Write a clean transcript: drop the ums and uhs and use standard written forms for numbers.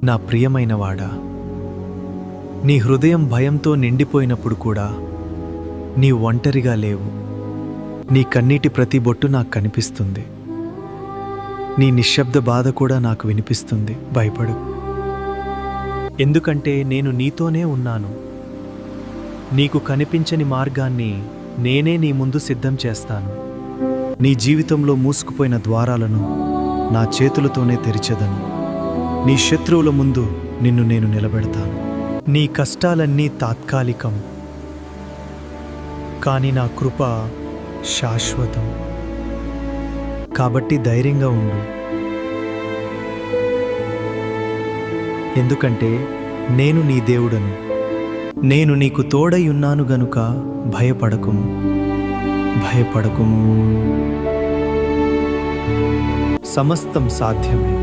నా ప్రియమైనవాడా, నీ హృదయం భయంతో నిండిపోయినప్పుడు కూడా నీ ఒంటరిగా లేవు. నీ కన్నీటి ప్రతి బొట్టు నాకు కనిపిస్తుంది. నీ నిశ్శబ్ద బాధ కూడా నాకు వినిపిస్తుంది. భయపడు, ఎందుకంటే నేను నీతోనే ఉన్నాను. నీకు కనిపించని మార్గాన్ని నేనే నీ ముందు సిద్ధం చేస్తాను. నీ జీవితంలో మూసుకుపోయిన ద్వారాలను నా చేతులతోనే తెరిచెదను. నీ శత్రువుల ముందు నిన్ను నేను నిలబెడతాను. నీ కష్టాలన్నీ తాత్కాలికం, కానీ నా కృప శాశ్వతం. కాబట్టి ధైర్యంగా ఉండు, ఎందుకంటే నేను నీ దేవుడను. నేను నీకు తోడై ఉన్నాను గనుక భయపడకుము, భయపడకుము. సమస్తం సాధ్యమే.